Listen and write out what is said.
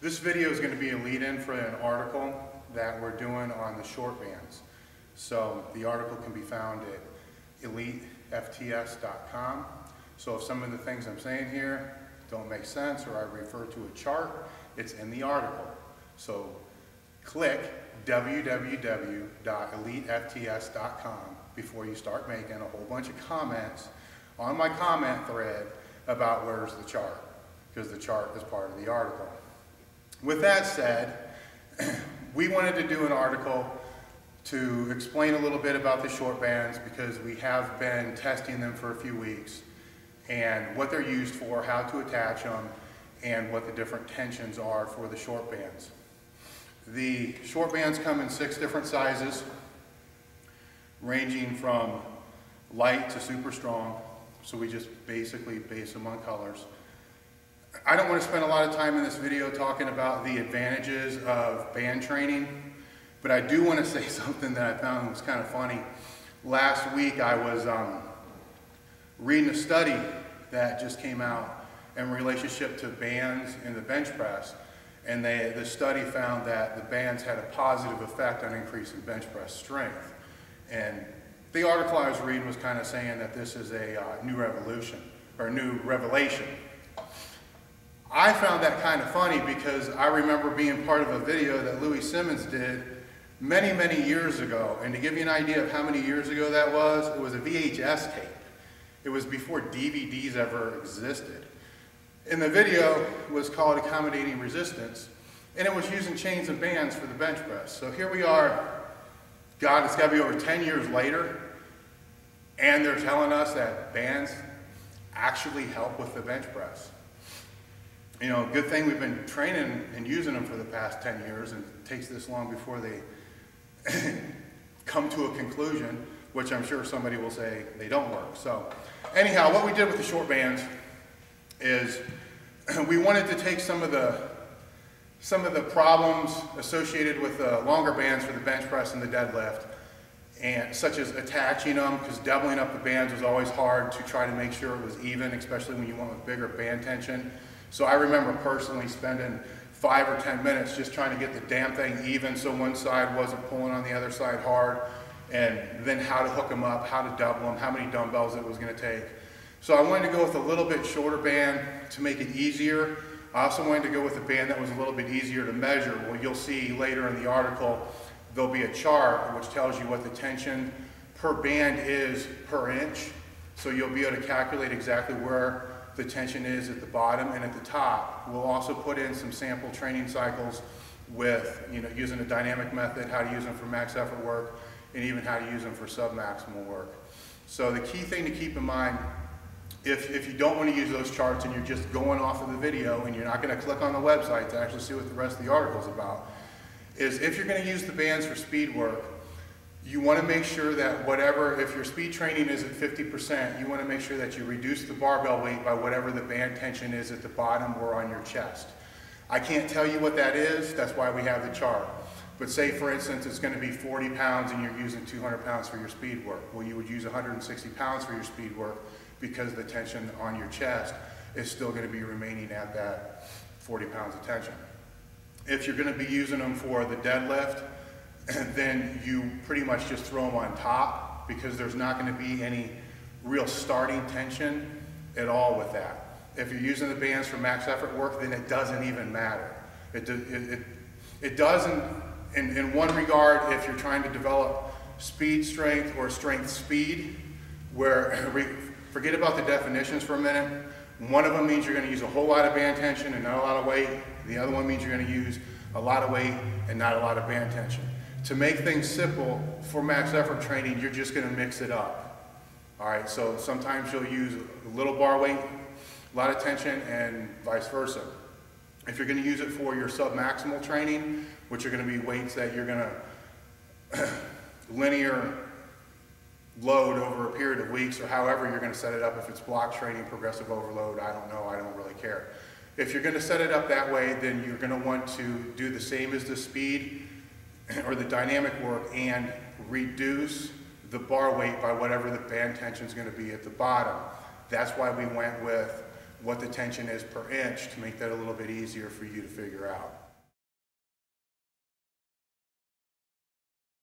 This video is going to be a lead-in for an article that we're doing on the short bands. So the article can be found at elitefts.com. So if some of the things I'm saying here don't make sense or I refer to a chart, it's in the article. So click www.elitefts.com before you start making a whole bunch of comments on my comment thread about where's the chart, because the chart is part of the article. With that said, we wanted to do an article to explain a little bit about the short bands because we have been testing them for a few weeks and what they're used for, how to attach them, and what the different tensions are for the short bands. The short bands come in 6 different sizes, ranging from light to super strong, so we just basically base them on colors. I don't want to spend a lot of time in this video talking about the advantages of band training, but I do want to say something that I found was kind of funny. Last week I was reading a study that just came out in relationship to bands in the bench press, and the study found that the bands had a positive effect on increasing bench press strength. And the article I was reading was kind of saying that this is a new revelation. I found that kind of funny because I remember being part of a video that Louis Simmons did many, many years ago. And to give you an idea of how many years ago that was, it was a VHS tape. It was before DVDs ever existed. And the video was called Accommodating Resistance, and it was using chains and bands for the bench press. So here we are, God, it's got to be over 10 years later, and they're telling us that bands actually help with the bench press. You know, good thing we've been training and using them for the past 10 years, and it takes this long before they come to a conclusion, which I'm sure somebody will say they don't work. So anyhow, what we did with the short bands is we wanted to take some of the problems associated with the longer bands for the bench press and the deadlift, and such as attaching them, because doubling up the bands was always hard to try to make sure it was even, especially when you went with bigger band tension. So I remember personally spending 5 or 10 minutes just trying to get the damn thing even so one side wasn't pulling on the other side hard, and then how to hook them up, how to double them, how many dumbbells it was going to take. So I wanted to go with a little bit shorter band to make it easier. I also wanted to go with a band that was a little bit easier to measure. Well, you'll see later in the article, there'll be a chart which tells you what the tension per band is per inch. So you'll be able to calculate exactly where the tension is at the bottom and at the top. We'll also put in some sample training cycles with, using a dynamic method, how to use them for max effort work, and even how to use them for sub-maximal work. So the key thing to keep in mind, if you don't want to use those charts and you're just going off of the video and you're not going to click on the website to actually see what the rest of the article is about, is if you're going to use the bands for speed work, you want to make sure that if your speed training is at 50%, you want to make sure that you reduce the barbell weight by whatever the band tension is at the bottom or on your chest. I can't tell you what that is, that's why we have the chart. But say, for instance, it's going to be 40 pounds and you're using 200 pounds for your speed work. Well, you would use 160 pounds for your speed work because the tension on your chest is still going to be remaining at that 40 pounds of tension. If you're going to be using them for the deadlift, then you pretty much just throw them on top because there's not going to be any real starting tension at all with that. If you're using the bands for max effort work, then it doesn't even matter. It does in one regard if you're trying to develop speed strength or strength speed, where forget about the definitions for a minute. One of them means you're going to use a whole lot of band tension and not a lot of weight. The other one means you're going to use a lot of weight and not a lot of band tension. To make things simple for max effort training, you're just going to mix it up. All right, so sometimes you'll use a little bar weight, a lot of tension, and vice versa. If you're going to use it for your sub-maximal training, which are going to be weights that you're going to linear load over a period of weeks, or however you're going to set it up, if it's block training, progressive overload, I don't know, I don't really care. If you're going to set it up that way, then you're going to want to do the same as the speed or the dynamic work and reduce the bar weight by whatever the band tension is going to be at the bottom. That's why we went with what the tension is per inch to make that a little bit easier for you to figure out.